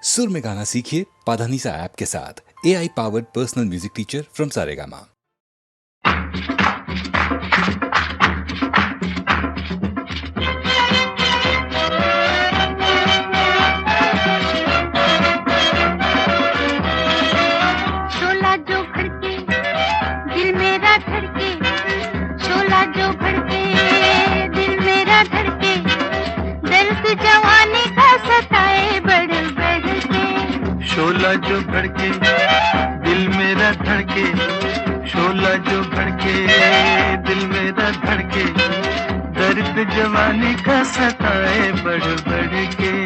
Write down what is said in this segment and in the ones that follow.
सुर में गाना सीखिए पाधानीसा ऐप के साथ। AI powered personal music teacher from Saregama. शोला जो भड़के दिल मेरा धड़के, शोला जो भड़के दिल मेरा धड़के, दर्द जवानी का सताए बढ़ बढ़ के। शोला जो भड़के दिल मेरा धड़के, शोला जो भड़के दिल मेरा धड़के, दर्द जवानी का सताए बढ़ बढ़ के।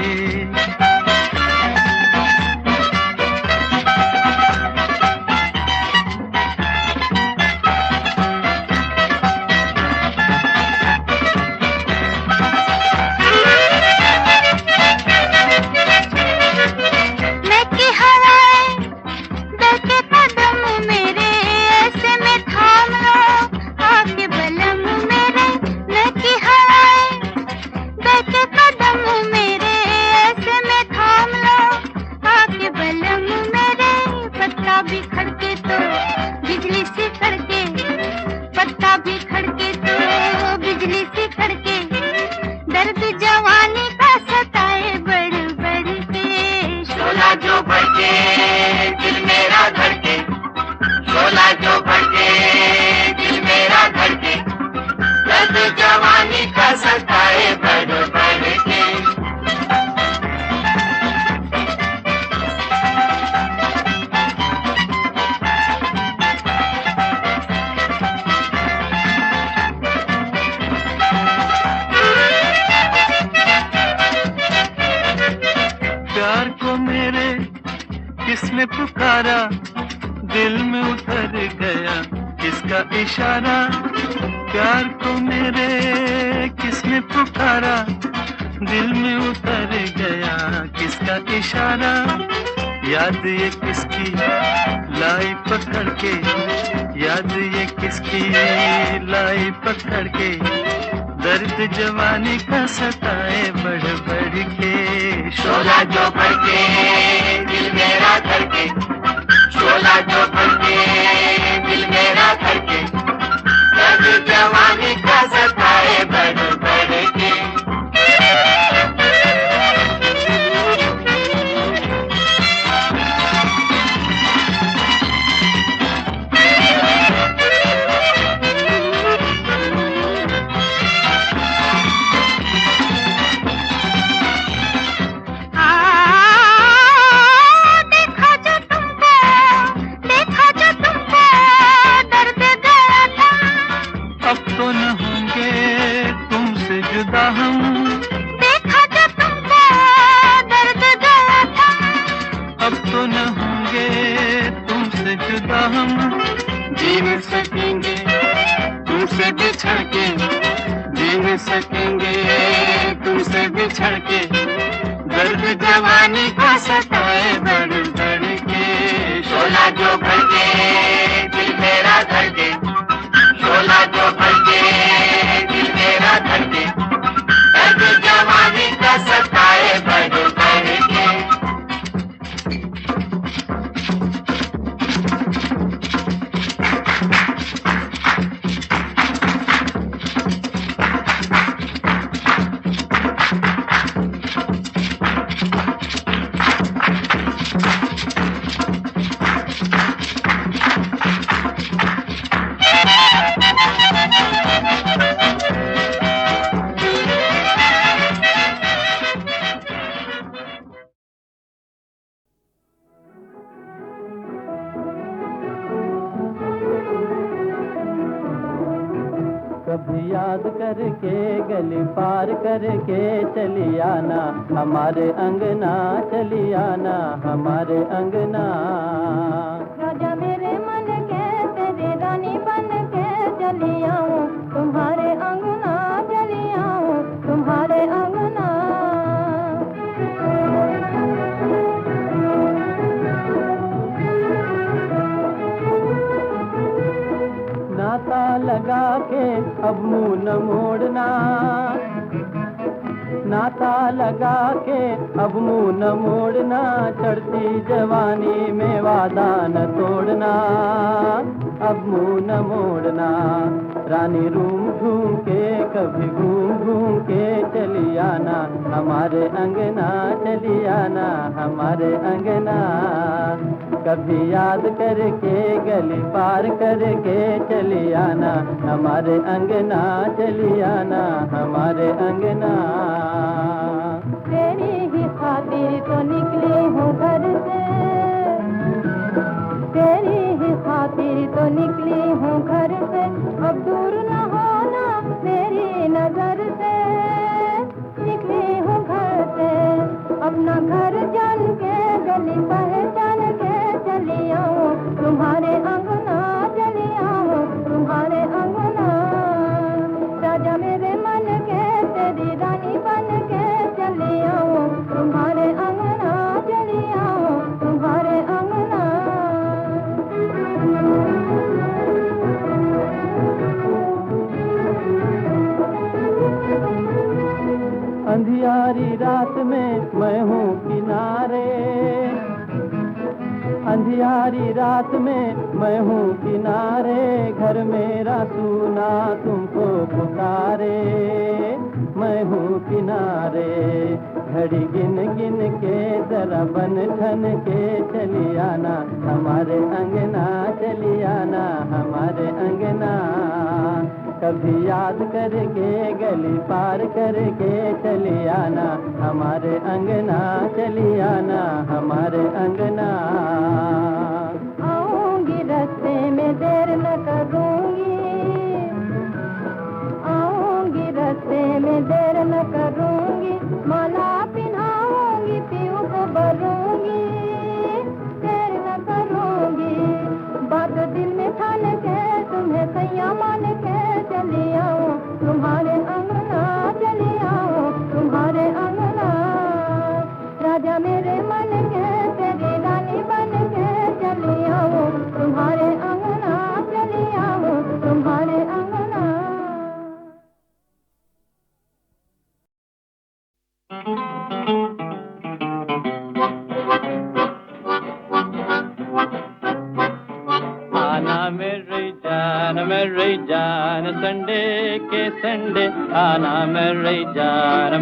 किसने पुकारा दिल में उतर गया किसका इशारा, प्यार को मेरे किसने पुकारा दिल में उतर गया किसका इशारा। याद ये किसकी लाई पकड़ के, याद ये किसकी लाई पकड़ के, दर्द जवानी का सताए बढ़ बढ़ के। शोला जो भड़के दिल मेरा धड़के, शोला जो भड़के दिल मेरा धड़के, दर्द जवानी का सताए बढ़ बढ़ के। जी नहीं सकेंगे तुमसे बिछड़ के, जी नहीं सकेंगे तुमसे बिछड़ के, दर्द जवानी का सताए बढ़ बढ़ के। शोला जो भड़के दिल मेरा धड़के, शोला जो भड़के दिल मेरा धड़के, दर्द जवानी का सताए बढ़ बढ़ के। कभी याद करके गली पार करके चली आना, हमारे अंगना चली आना, हमारे अंगना। राजा मेरे मन के तेरी रानी बन के चली आऊं, तुम्हारे अंगना चली आऊं, तुम्हारे अंगना। नाता लगा के अब मुंह न मोड़ना, नाता लगा के अब मुंह न मोड़ना, चढ़ती जवानी में वादा न तोड़ना, अब मुंह न मोड़ना। रानी रूम घूम के कभी घूम घूम के चली आना, हमारे अंगना चली आना, हमारे अंगना। कभी याद करके गली पार करके चली आना, हमारे अंगना चली आना, हमारे अंगना। तेरी ही खातिर तो निकली हूँ घर से, तेरी ही खातिर तो निकली हूँ घर से, अब दूर न होना मेरी नजर से। निकली हूँ घर से अपना घर जान के, गली पहचान के चली आऊं, तुम्हारे अंगना चली आऊं, तुम्हारे अंगना। राजा मेरे मन के तेरी रानी बन के चली आऊं, तुम्हारे अंगना चली आऊं, तुम्हारे अंगना। अंधियारी रात में मैं हूँ किनारे, अंधियारी रात में मैं हूँ किनारे, घर मेरा सूना तुमको पुकारे, मैं हूँ किनारे। घड़ी गिन गिन के जरा बन ठन के चली आना, हमारे अंगना चली आना, हमारे अंगना। कभी याद करके गली पार करके चली आना, हमारे अंगना चली आना, हमारे अंगना। आऊंगी रास्ते में देर न करूंगी, आऊंगी रास्ते में देर न करूंगी, माला पिन्हाऊंगी पीऊ को भरूंगी, देर न करूंगी। बात दिल में ठान के तुम्हें सैया मान के चली आऊं, तुम्हारे अंगना चली आऊं, तुम्हारे अंगना। राजा मेरे मन के तेरी रानी बन के चली आऊं, तुम्हारे अंगना चली आऊं, तुम्हारे अंगना। आना मेरी जान संडे के संडे, आना मेरी जान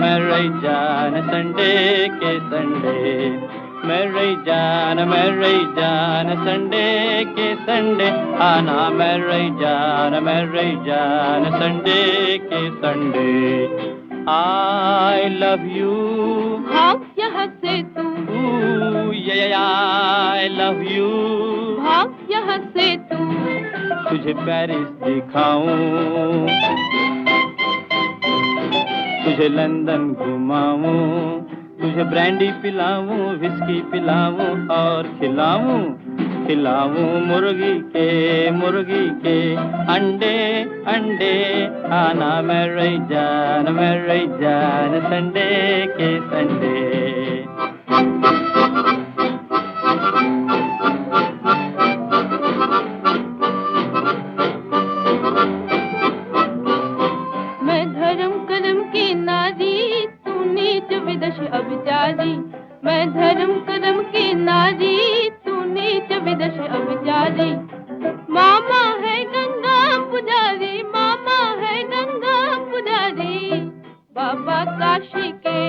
संडे के संडे। मेरी जान संडे के संडे, आना मेरी जान संडे के संडे। I love you, भाग यहाँ से तू, I love you, भाग यहाँ से तू। तुझे पेरिस दिखाऊं, तुझे लंदन घुमाऊं, तुझे ब्रांडी पिलाऊं, विस्की पिलाऊं और खिलाऊं मुर्गी के अंडे अंडे। आना मेरी जान संडे के संडे। मैं धर्म कर्म की नारी, तू नीच विदश अभिचारी। मैं धर्म कर्म की नारी, तू नीच विदश अभिचारी। मामा है गंगा पुजारी, मामा है गंगा पुजारी। बाबा काशी के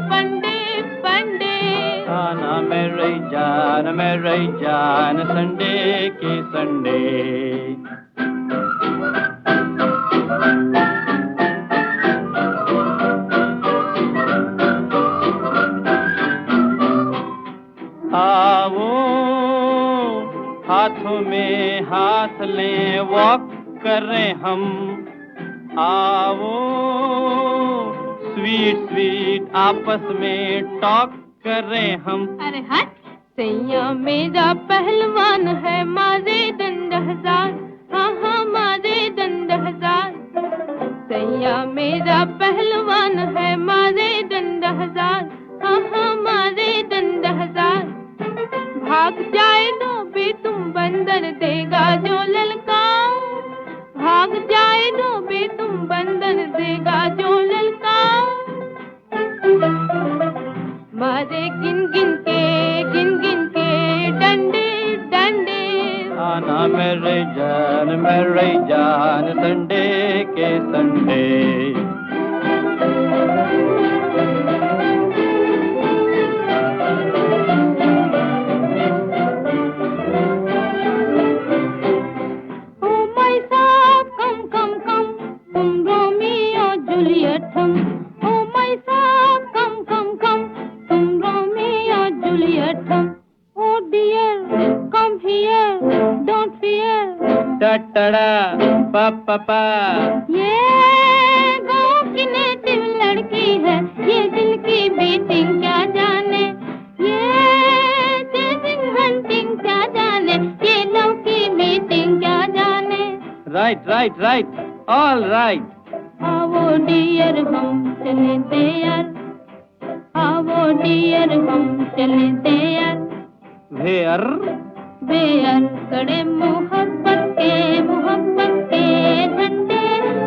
पंडे पंडे। आना मेरी जान संडे के संडे। आओ हाथों में हाथ लें, वॉक करें हम। आओ स्वीट स्वीट आपस में टॉक करें हम। अरे हट, सैया मेरा पहलवान है, मारे दंड हजार। हाँ हाँ मारे दंड हजार। सैया मेरा पहलवान है, मारे दंड हजार। हाँ हाँ मारे दंड हजार। भाग जाए तो भी तुम बंदर देगा जो ललकार। भाग जाए तो भी तुम बंदर देगा जो ललकार। गिन गिन के डंडे डंडे। आना मेरे जान संडे के संडे। टड़ा पापा ये गाँव की नेटिव लड़की है, ये दिल की बीटिंग क्या जाने, ये चेजिंग हंटिंग क्या जाने, ये लव की मीटिंग क्या जाने। Right right right all right. आओ डियर हम चले देयर, आओ डियर हम चले देयर। वेयर बेयर कड़े मोहब्बत के झंडे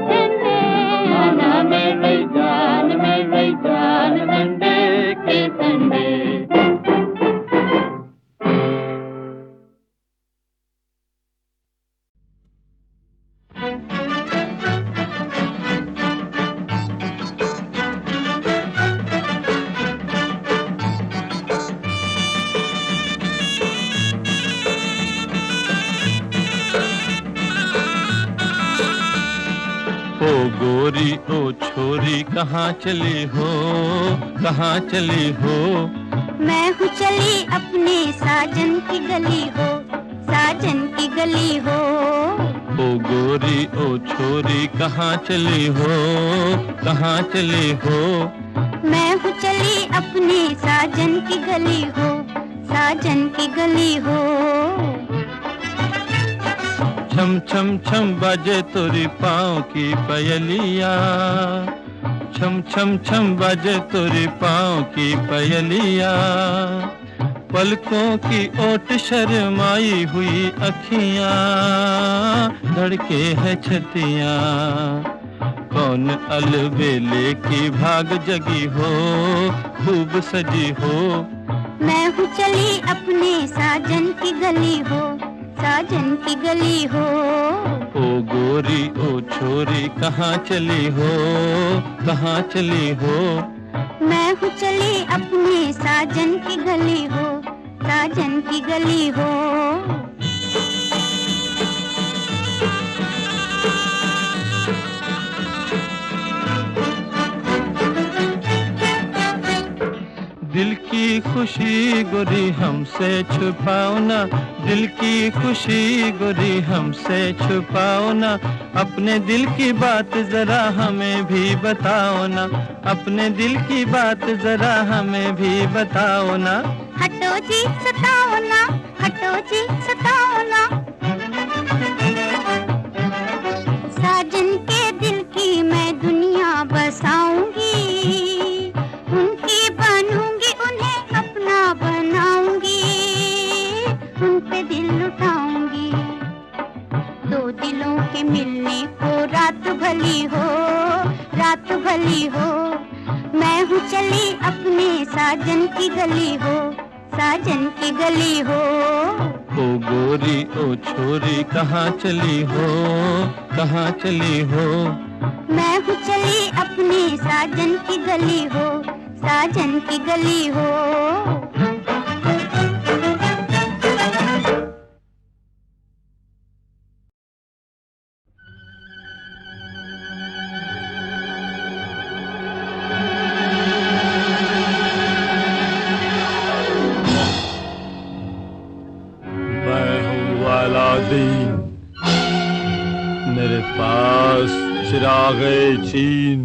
झंडे। आना मेरे जान संडे के संडे। ओ गोरी ओ छोरी कहाँ चली हो, कहाँ चली हो। मैं हूँ चली अपने साजन की गली हो, साजन की गली हो। ओ गोरी ओ छोरी कहाँ चली हो, कहाँ चली हो। मैं हूँ चली अपने साजन की गली हो, साजन की गली हो। छम छम छम बाजे तोरी पाँव की पयलिया, छम छम छम बाजे तोरी पाँव की पयलिया। पलकों की ओट शर्माई हुई अखियाँ, धड़के है छतियाँ। कौन अलबेले की भाग जगी हो, खूब सजी हो। मैं हूँ चली अपने साजन की गली हो, साजन की गली हो। ओ गोरी ओ छोरी कहाँ चली हो, कहाँ चली हो। मैं हूँ चली अपने साजन की गली हो, साजन की गली हो। दिल की खुशी गोरी हमसे छुपाओ ना, दिल की खुशी गोरी हमसे छुपाओ ना। अपने दिल की बात जरा हमें भी बताओ ना, अपने दिल की बात जरा हमें भी बताओ ना। हटो जी सताओ ना, हटो जी सताओ ना। साजन के दिल की मैं दुनिया बसाऊंगी, उनकी बनूंगी, उन्हें अपना बनाऊंगी, उन पे दिल लुटाऊंगी। दो दिलों के मिलने को रात भली हो, रात भली हो। मैं हूँ चली अपने साजन की गली हो, साजन की गली हो। ओ गोरी ओ छोरी कहाँ चली हो, कहाँ चली हो। मैं हूँ चली अपने साजन की गली हो, साजन की गली हो। अलादीन, मेरे पास चिरागे चीन।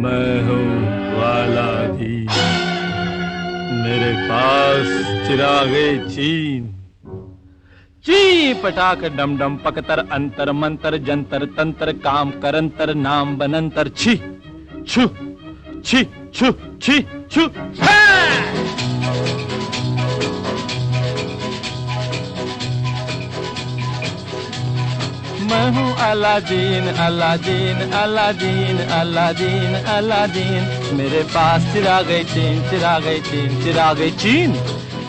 मैं हूँ अलादीन, मेरे पास चिरागे चीन। ची पटाक डम डम पकतर अंतर मंतर जंतर तंत्र काम करंतर नाम बनंतर छी छू छी छू छी छू। मैं हूँ Aladdin Aladdin Aladdin Aladdin Aladdin, मेरे पास चिरागे चीन चिरागे चीन चिरागे चीन।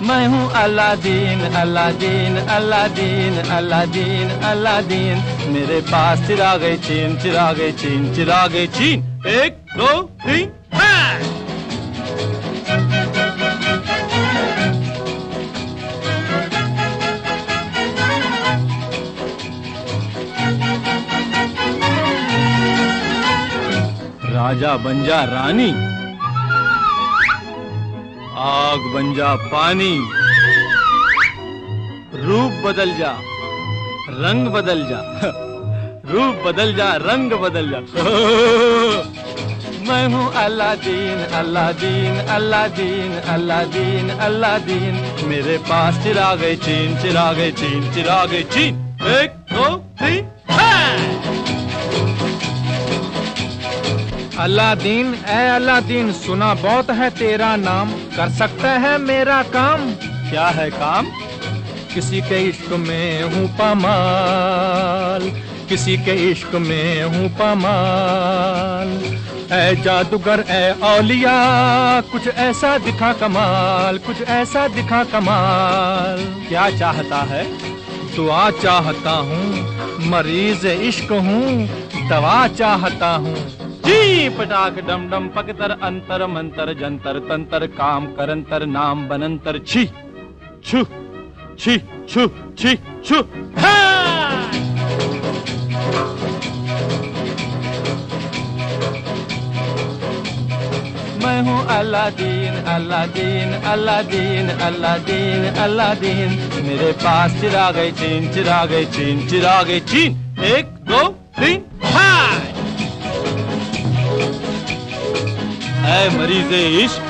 मैं हूँ Aladdin Aladdin Aladdin Aladdin Aladdin, मेरे पास चिरागे चीन चिरागे चीन चिरागे चीन। 1 2 3 राजा बन जा रानी, आग बन जा पानी, रूप बदल जा रंग बदल जा, रूप बदल जा रंग बदल जा। मैं हूँ Aladdin Aladdin Aladdin Aladdin Aladdin, मेरे पास चिरागे चीन चिरागे चीन चिरागे चीन। 1 2 3 अलादीन ए अलादीन, सुना बहुत है तेरा नाम, कर सकता है मेरा काम। क्या है काम? किसी के इश्क में हूँ पामाल, किसी के इश्क में हूँ पामाल। ऐ जादूगर ए औलिया, कुछ ऐसा दिखा कमाल, कुछ ऐसा दिखा कमाल। क्या चाहता है? दुआ चाहता हूँ, मरीज इश्क हूँ, दवा चाहता हूँ। जी पटाक डम डम पकतर अंतर मंतर जंतर तंतर, काम करंतर नाम बनंतर। छी छू छी छू छी छू। मैं हूँ Aladdin Aladdin Aladdin Aladdin Aladdin, मेरे पास चिरागे चीन चिरागे चीन चिरागे चीन। 1 2 3 ऐ मरीज़े इश्क,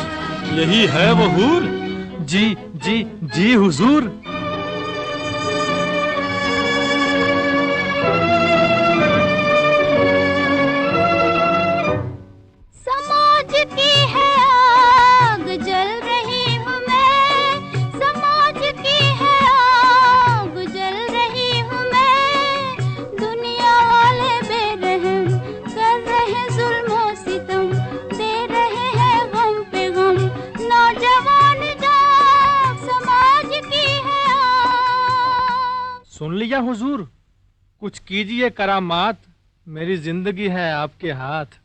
यही है वो हूर। जी जी जी हुजूर। समाज की है आग जल रही हूँ मैं, समाज की है आग जल रही हूँ मैं। दुनिया वाले बेरहम कर रहे जुल्म और सितम, दे रहे हैं गम पे गम, नौजवान जाग समाज की है आग। सुन लिया हुजूर, कुछ कीजिए करामात, मेरी जिंदगी है आपके हाथ।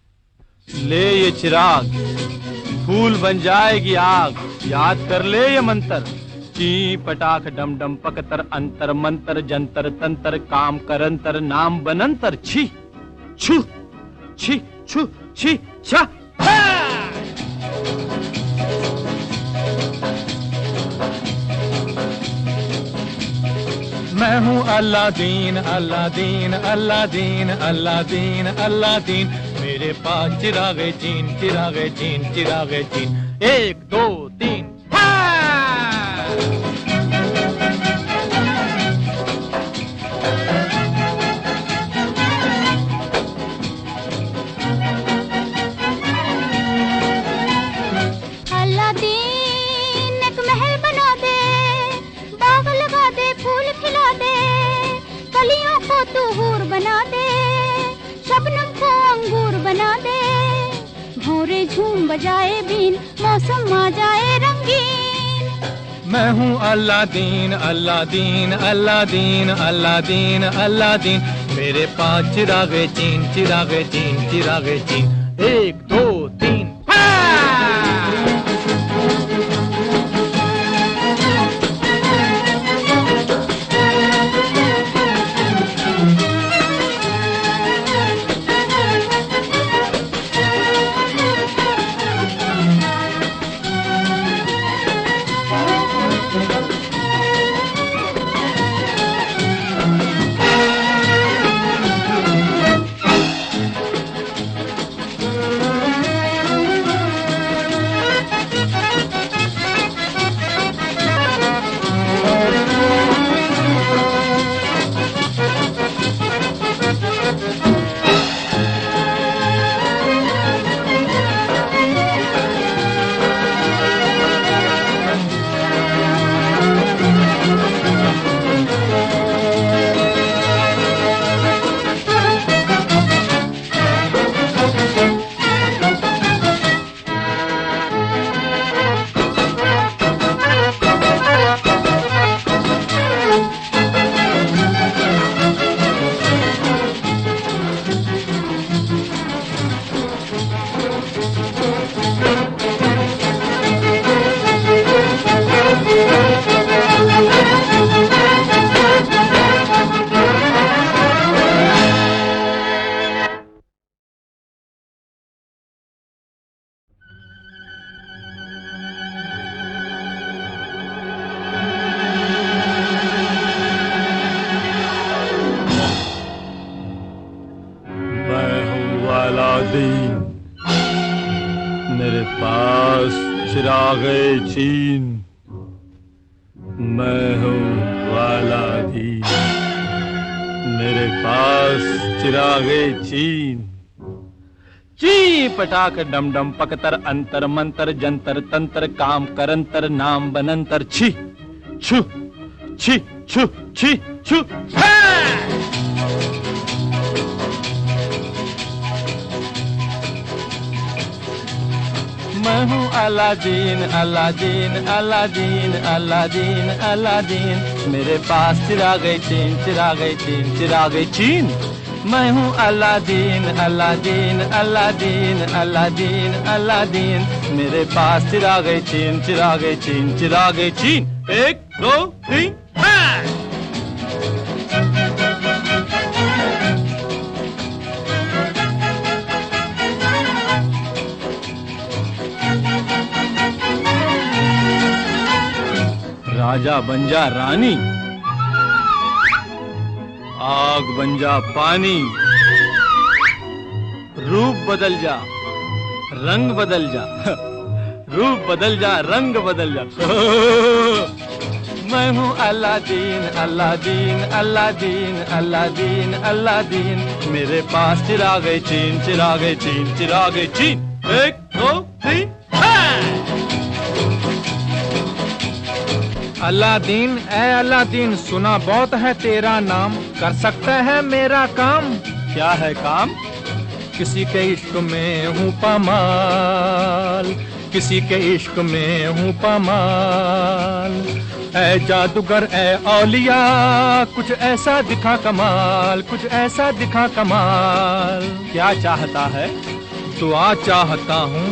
ले ये चिराग, फूल बन जाएगी आग, याद कर ले ये मंत्र। ची पटाख डम डम पकतर अंतर मंतर जंतर तंतर, काम करंतर नाम बनंतर। छी छू छी छू छी छा। मैं हूँ Aladdin Aladdin Aladdin Aladdin Aladdin, मेरे पास चिरागे चीन चिरागे चीन चिरागे चीन। 1 2 3 अलादीन एक महल बना दे, बाग लगा दे, फूल खिला दे, कलियों को तू हूर बना दे, शबनम को अंगूर बना दे। भोरे झूम बजाए बीन, मौसम आ जाए रंगीन। मैं हूँ Aladdin Aladdin Aladdin Aladdin Aladdin, मेरे पास चिरागे चीन चिरागे चीन चिरागे चीन। 1 2 3 चिरागे चीन, मैं हूँ अलादीन। मेरे पास चिरागे चीन। ची पटाक डम डम पकतर अंतर मंतर जंतर तंत्र काम करंतर नाम बनंतर छी छु छी छु छी छु। मैं हूँ Aladdin Aladdin Aladdin Aladdin Aladdin. मेरे पास चिरागे चीन चिरागे चीन चिरागे चीन। मैं हूँ Aladdin Aladdin Aladdin Aladdin Aladdin. मेरे पास चिरागे चीन चिरागे चीन चिरागे चीन। 1 2 3 राजा बन जा रानी, आग बन जा पानी, रूप बदल जा रंग बदल जा, रूप बदल जा रंग बदल जा। मैं हूँ Aladdin Aladdin Aladdin Aladdin Aladdin. मेरे पास चिरागे चीन चिरागे चीन चिरागे चीन। 1 2 3 अलादीन ए अलादीन, सुना बहुत है तेरा नाम, कर सकता है मेरा काम। क्या है काम? किसी के इश्क में हूँ पामाल, किसी के इश्क में हूँ पामाल। ऐ जादूगर ए औलिया, कुछ ऐसा दिखा कमाल, कुछ ऐसा दिखा कमाल। क्या चाहता है? दुआ चाहता हूँ,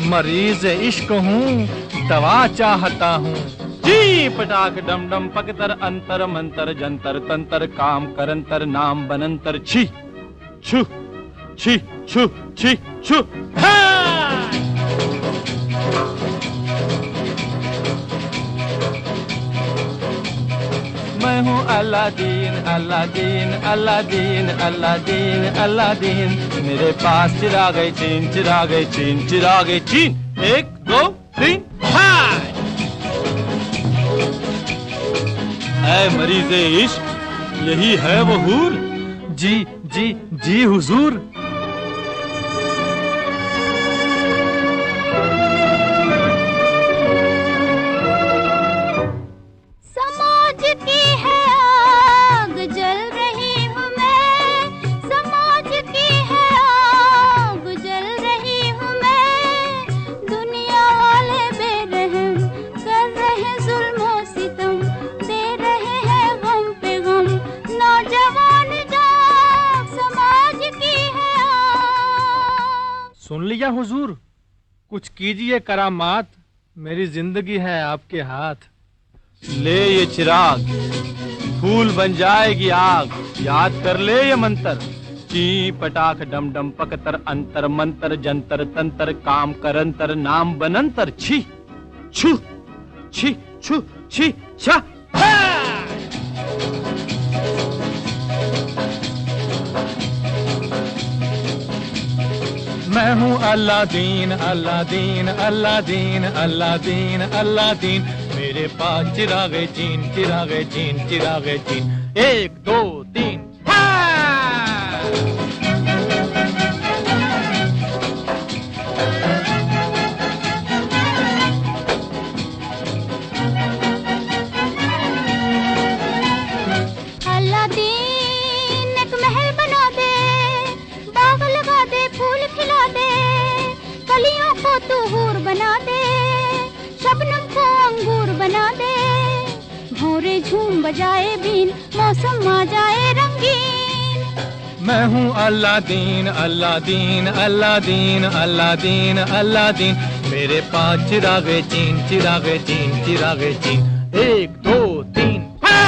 मरीज इश्क हूँ, दवा चाहता हूँ। जी पटाक डम डम पकतर अंतर मंतर जंतर तंतर काम करंतर नाम बनंतर छी छु छी छु छी छु। मैं हूँ Aladdin Aladdin Aladdin Aladdin Aladdin. मेरे पास चिरागे चीन चिरागे चीन चिरागे चीन। 1 2 3 ऐ मरीज़े इश्क, यही है वो हूर? जी जी जी हुजूर। समाज की है आग जल रही हूँ मैं, समाज की है आग जल रही हूँ मैं। दुनिया वाले बेरहम कर रहे जुल्म और सितम, दे रहे हैं गम पे गम। नौजवान जाग, समाज की है आग। सुन लिया हुजूर, कुछ कीजिए करामात, मेरी जिंदगी है आपके हाथ। ले ये चिराग, फूल बन जाएगी आग, याद कर ले ये मंत्र। ची पटाख डम डम पकतर अंतर मंतर जंतर तंतर काम करंतर नाम बनंतर छी छु छी छु छी छा। मैं हूँ Aladdin Aladdin Aladdin Aladdin Aladdin. मेरे पास चिरागे चीन चिरागे चीन चिरागे चीन। 1 2 3 अलादीन एक महल बना दे, बाग लगा दे, फूल खिला दे, कलियों को तू हूर बना दे, शबनम को अंगूर बना दे। भोरे झूम बजाए बीन, मौसम आ जाए रंगीन। मैं हूँ Aladdin Aladdin Aladdin Aladdin Aladdin. मेरे पास चिरागे चीन चिरागे चीन चिरागे चीन। 1 2 3 मैं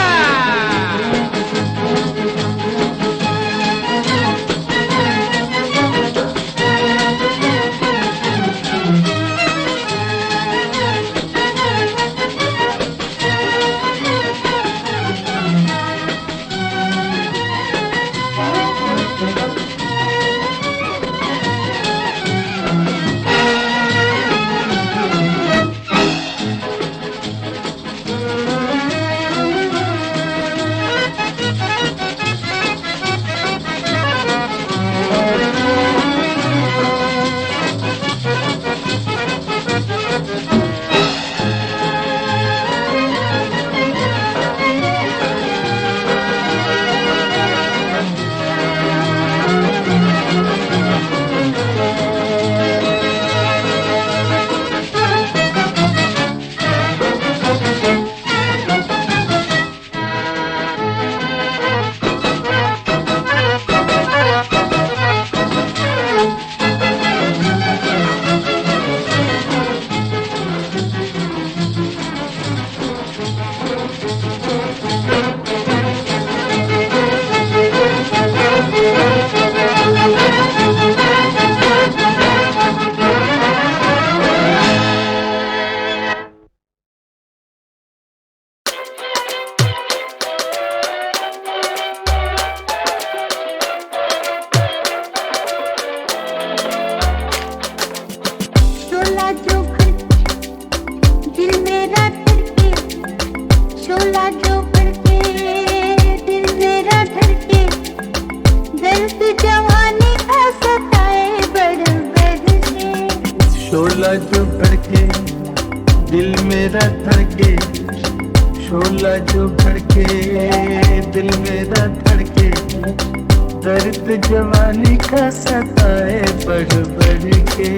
शोला जो भड़के दिल मेरा धड़के दर्द जवानी का सताए बढ़ बढ़ के शोला जो भड़के दिल मेरा धड़के शोला जो भड़के दिल मेरा धड़के दर्द जवानी का सताए बढ़ बढ़ के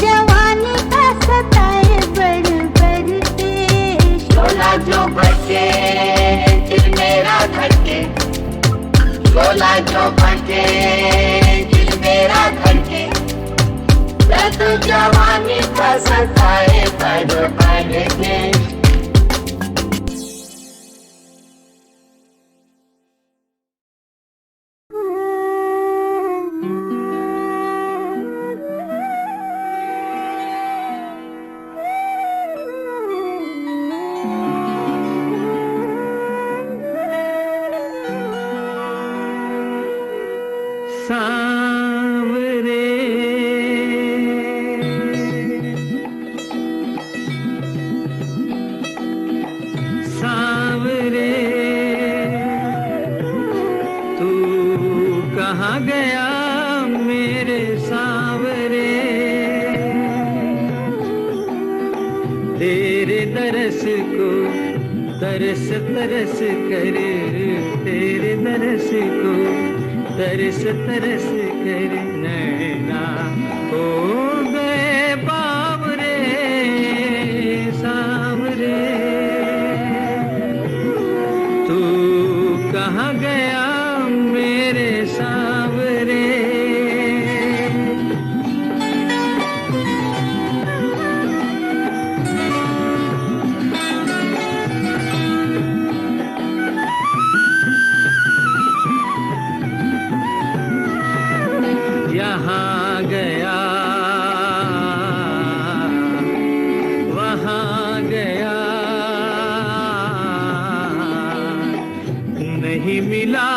जवानी का सताए बढ़ बढ़ के शोला जो भड़के दिल मेरा धड़के शोला जो भड़के दिल मेरा धड़के दर्द जवानी का सताए बढ़ बढ़ के सांवरे सांवरे तू कहाँ गया मेरे सांवरे तेरे दरस को तरस तरस कर तेरे दरस को तरस तरस कर नैना हो गए बावरे सांवरे तू कहाँ गया मेरे सांवरे यहाँ गया वहाँ गया नहीं मिला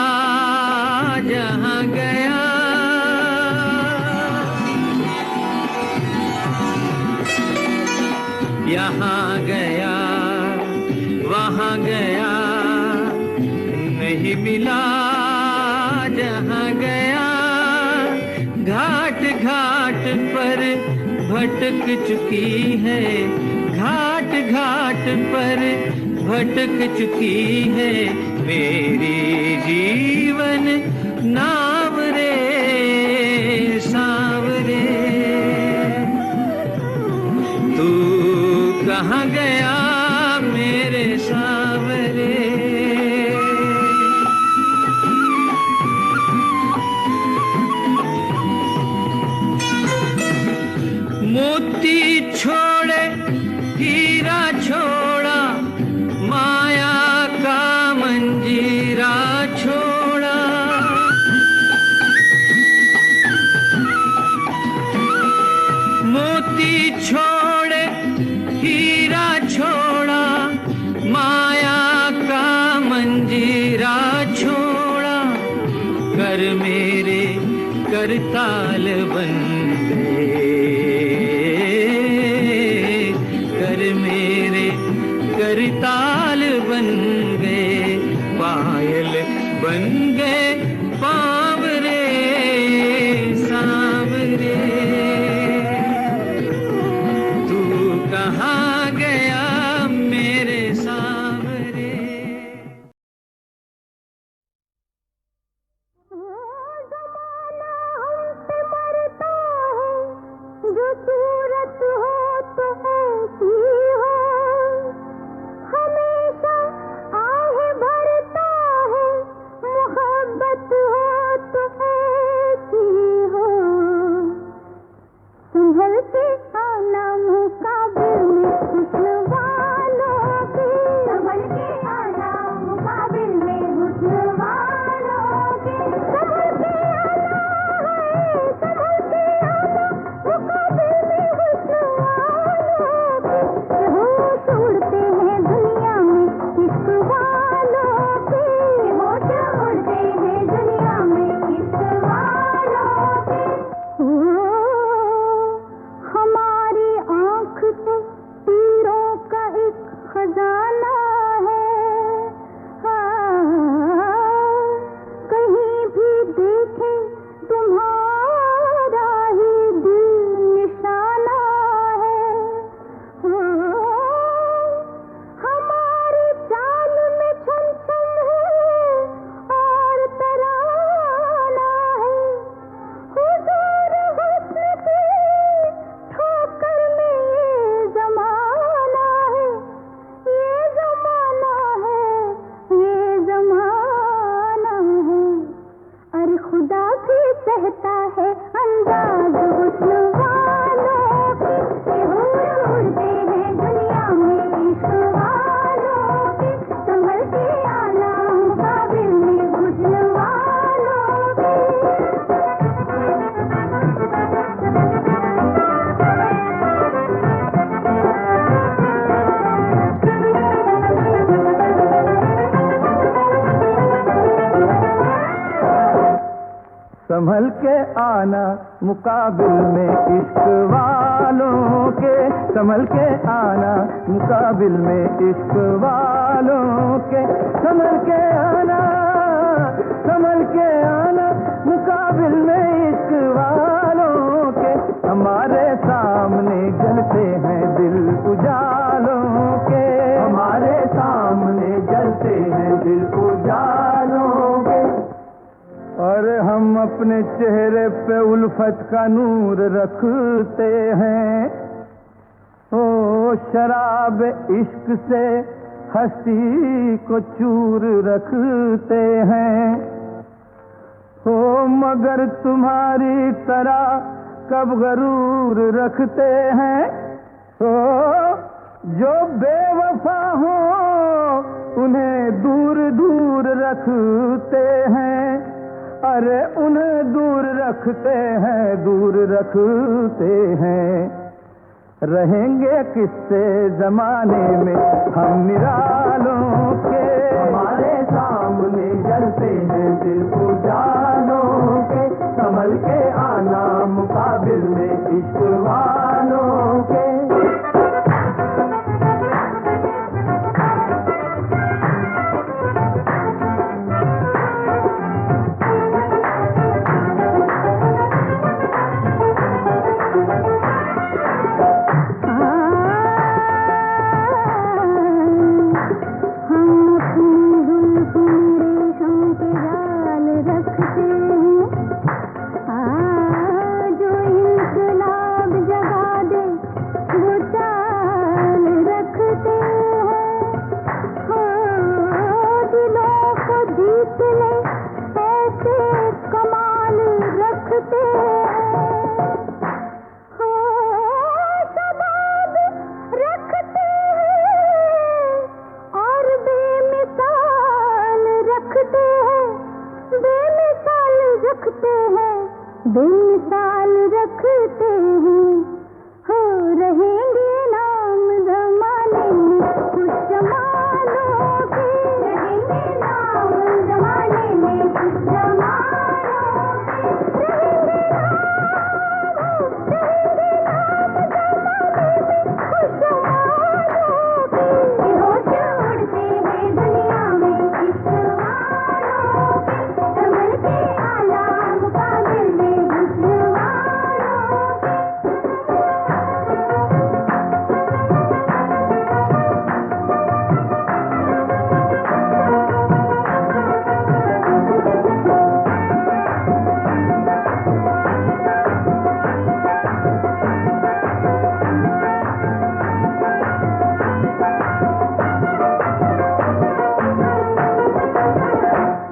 जहाँ गया यहाँ गया वहाँ गया नहीं मिला जहाँ गया घाट घाट पर भटक चुकी है घाट घाट पर भटक चुकी है मेरी जीवन नाव रे सांवरे तू कहाँ गया मेरे सांवरे मोती छोड़े हीरा छोड़ा माया का मंजीरा छोड़ा मोती छोड़े हीरा छोड़ा आना मुकाबिल में इश्क वालों के, संभल के आना मुकाबिल में इश्क वालों के, संभल के आना, संभल के आना मुकाबिल में इश्क वालों के। हमारे सामने जलते हैं दिल उजालों के, हमारे सामने जलते हैं दिल उजालों के। और हम अपने चेहरे पे उल्फत का नूर रखते हैं, ओ शराब इश्क से हंसी को चूर रखते हैं। ओ मगर तुम्हारी तरह कब गरूर रखते हैं, ओ जो बेवफा हो उन्हें दूर दूर रखते हैं। अरे उन्हें दूर रखते हैं, दूर रखते हैं। रहेंगे किससे जमाने में हम निरालों के, हमारे सामने जलते हैं दिल उजालों के। संभल के आना मुकाबिल में इश्क वालों के। बेमिसाल रखते हैं, हो रहेंगे नाम जमाने में खुश जमानों के, रहेंगे नाम जमाने में खुश जमानों के, रहेंगे नाम जमाने में खुश जमानों के। होश उड़ते हैं दुनिया में इश्क वालों के, संभल के आना मुकाबिल में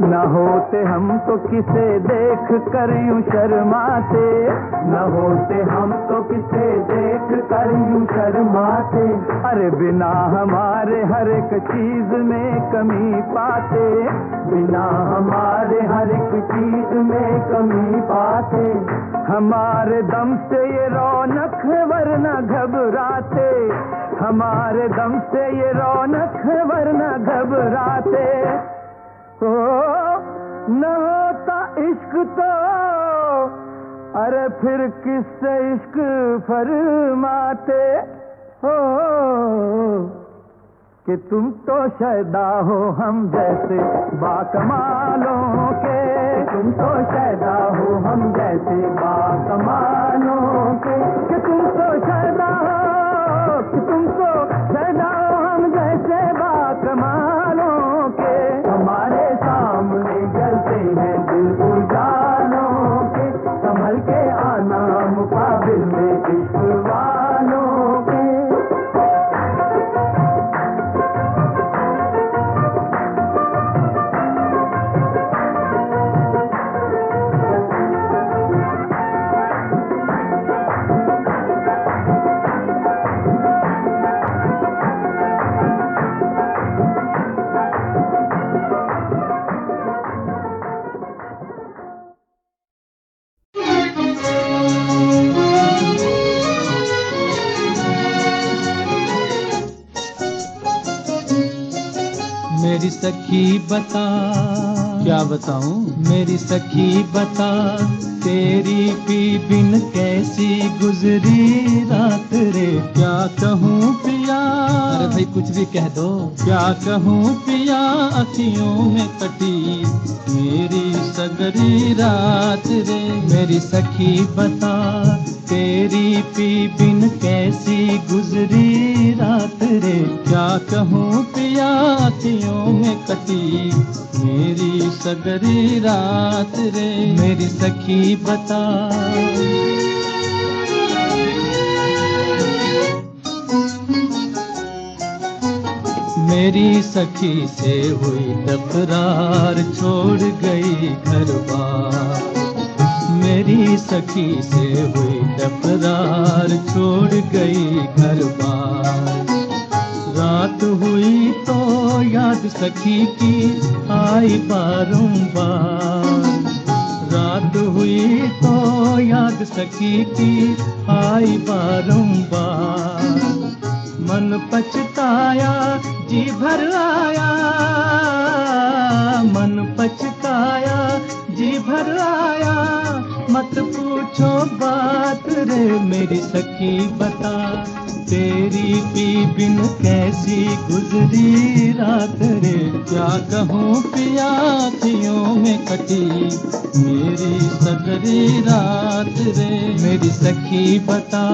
न होते हम तो किसे देख कर यूं शर्माते, न होते हम तो किसे देख कर यूं शर्माते। अरे बिना हमारे हर एक चीज में कमी पाते, बिना हमारे हर एक चीज में कमी पाते। हमारे दम से ये रौनक है वरना घबराते, हमारे दम से ये रौनक है वरना घबराते। ओ न होता इश्क तो अरे फिर किससे इश्क फरमाते हो, कि तुम तो शैदा हो हम जैसे बाकमालों के, तुम तो शैदा हो हम जैसे बाकमालों के, कि तुम तो शैदा हो, कि तुम तो शैदा हो हम जैसे बाकमालों के। हमारे सामने जलते हैं दिल उजालों के, संभल के आना मुकाबिल में इश्क वालों के। मेरी सखी बता, क्या बताऊं? मेरी सखी बता, तेरी पी बिन कैसी गुजरी रात रे। क्या कहूँ पिया, अरे भाई कुछ भी कह दो। क्या कहूँ पिया, अखियों में कटी मेरी सगरी रात रे। मेरी सखी बता तेरी पी बिन कैसी गुजरी रात रे। क्या कहूँ पिया, अखियों में कटी मेरी सगरी रात रे। मेरी सखी बता। मेरी सखी से हुई तकरार, छोड़ गई घर बार। मेरी सखी से हुई तकरार, छोड़ गई घर बार। रात हुई तो याद सखी की आई बारंबार। रात हुई तो याद सखी की आई बारंबार। मन पछताया जी भर आया, मन पछताया जी भर आया। मत पूछो बात रे मेरी सखी बता, तेरी पी बिन कैसी गुजरी रात रे। क्या कहूँ पिया, अखियों में कटी मेरी सगरी रात रे। मेरी सखी बता।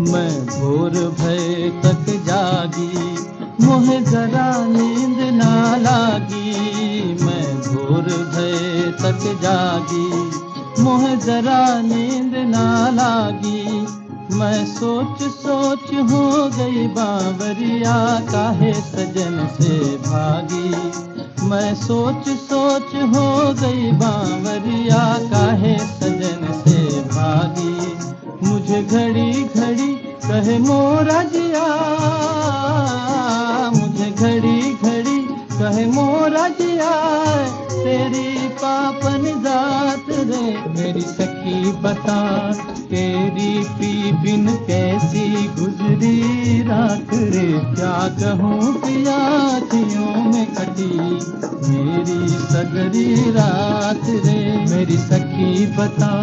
मैं भोर भय तक जागी, मोहे जरा नींद ना लागी। मैं भोर भय तक जागी, मोहे जरा नींद ना लागी। मैं सोच सोच हो गई बावरिया, काहे सजन से भागी। मैं सोच सोच हो गई बावरिया, काहे सजन से भागी। मुझे घड़ी घड़ी कहे मोरा जिया, मुझे घड़ी घड़ी कहे मोरा जिया। तेरी पापन जात रे मेरी सखी बता, तेरी पी बिन कैसी गुजरी रात रे। क्या कहूँ पिया, अखियों में कटी मेरी सगरी रात रे। मेरी सखी बता,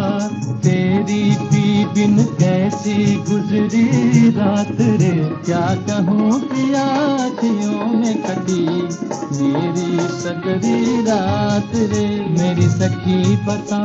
तेरी पी बिन कैसी गुजरी रात रे। क्या कहूँ पिया, अखियों में कटी मेरी सगरी रात रे। मेरी सखी बता।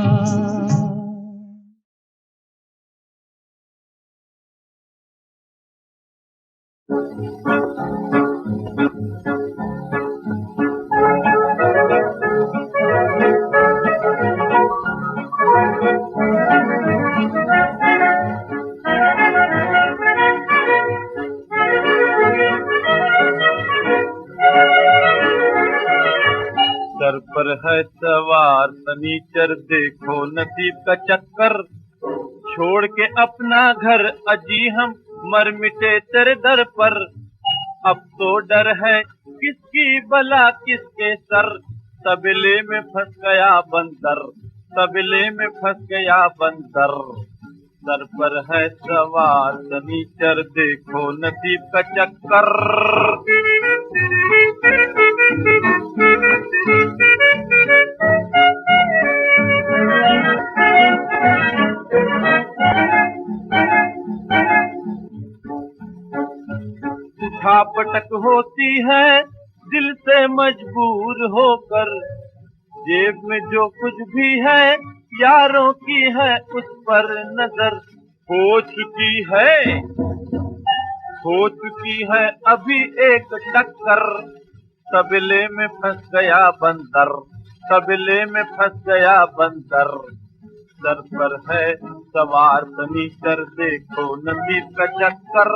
सर पर है सवार सनीचर, देखो नसीब का चक्कर। छोड़ के अपना घर अजी हम मर मिटे तेरे दर पर। अब तो डर है किसकी भला किसके सर, तबले में फंस गया बंदर, तबले में फंस गया बंदर। सर पर है सवार सनीचर, देखो नसीब का चक्कर। उठा पटक होती है दिल से मजबूर होकर, जेब में जो कुछ भी है यारों की है उस पर नजर। हो चुकी है अभी एक टक्कर, तबले में फंस गया बंदर, तबले में फंस गया बंदर। सर पर है सवार सनीचर, देखो नसीब का चक्कर।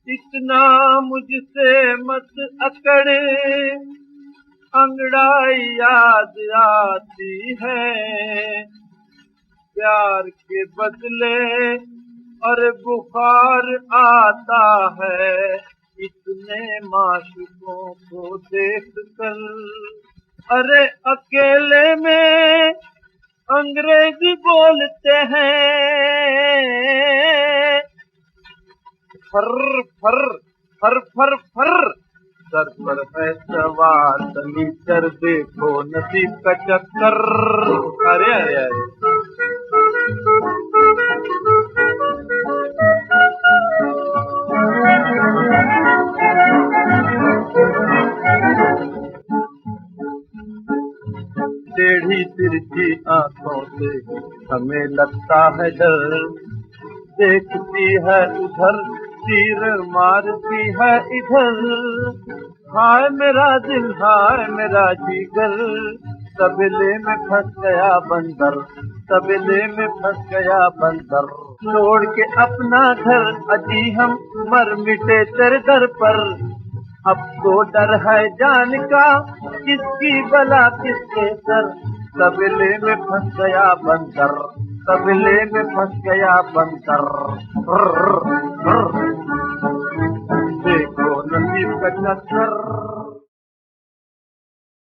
इतना मुझसे मत अकड़, अंगड़ाई याद आती है। प्यार के बदले और बुखार आता है, इतने माशूकों को देख कर, अरे अकेले में अंग्रेजी बोलते हैं, फर फर फर फर फर, सर पर है सवार तनीचर, देखो नसीब का चक्कर। अरे अरे अरे टेढ़ी तिरछी आंखों से हमें लगता है डर, देखती है उधर तीर मारती है इधर, हाय मेरा दिल हाय मेरा जिगर, तबेले में फंस गया बंदर, तबेले में फंस गया बंदर, छोड़ के अपना घर अजी हम मर मिटे तेरे दर पर, अब तो डर है जान का किसकी भला किसके सर, तबेले में फंस गया बंदर, तबेले में फंस गया बंदर। देखो नसीब का चक्कर।